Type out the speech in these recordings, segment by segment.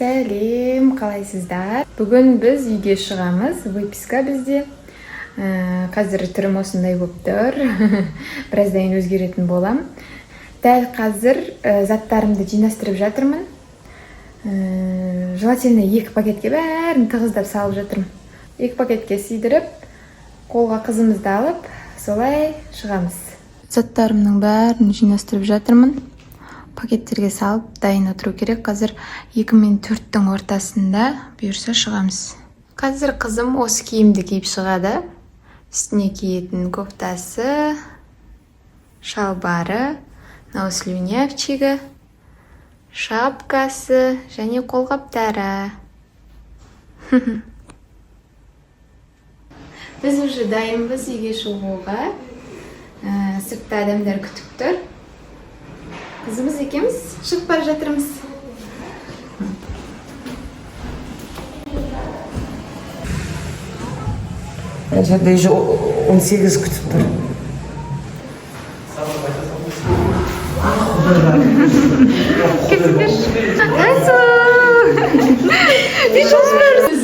Сәлем, қалайсыздар? Бүгін біз үйге шығамыз. Выписка бізде. Қазір түрім осындай болып тұр. Біраздан өзгеретін болам. Дәл қазір заттарымды жинастырып жатырмын. Желательно 2 пакетке бәрін тығыздап салып жатырмын. 2 пакетке сыйдырып, қолға қызымызды алып, солай шығамыз. Заттарымның бәрін жинастырып жатырмын. Пакеттерге салып, дайын отыру керек. Қазір 2 мен 4-тің ортасында бұйырса шығамыз. Қазір қызым осы киімді киіп шығады. Үстіне киетін кофтасы, шалбары, слюнявчигі, шапкасы және қолғаптары. Біз уже дайынбыз үйге шығуға. Сыртта адамдар күтіп тұр. Қызымыз екеуміз шығып бара жатырмыз. Жерде 18 күтіп тұр. Кетіңдер. Әсу! Үй жазмырыз.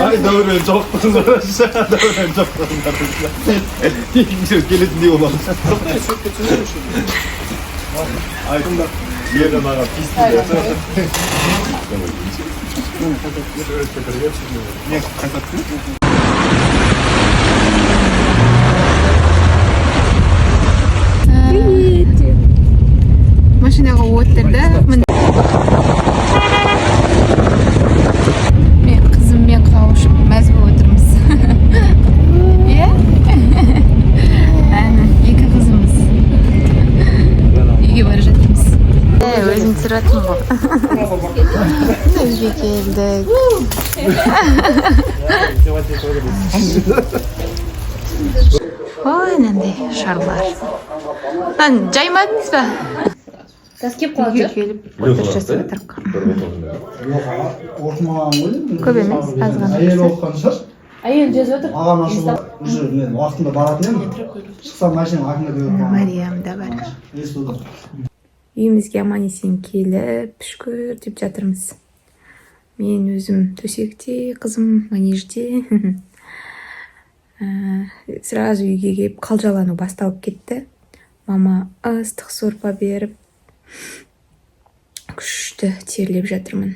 Ay doğru çok uğraşacağım. Doğru çok uğraşacağım. Hiç gelin diyor lan. Aydın'da yerden ara pis diyor. Ne kapattın? Машинаға отырдық. Мен қызыммен қауышып мәз болып отырмыз. Е? Екі қызымыз. Үйге бара жатырмыз. Өзім түсіретін ғой. Үйге келдік. Ой, мынандай шарлар. Жаймадыңыз ба? Үйге келіп отыр жасап отырық. Көп емес, аз ғана. Әйел оқыған шығар. Әйел жазып отыр. Ағам ашуға уже мен уақытында баратын едім. Шықсам машина артында көріп Мариям да бар. естуді. Үйімізге аман есен келіп, шүкір деп жатырмыз. Мен өзім төсекте, қызым манежде. Сразу үйге келіп қалжалану басталып кетті. Мама ыстық сорпа беріп, күшті терлеп жатырмын.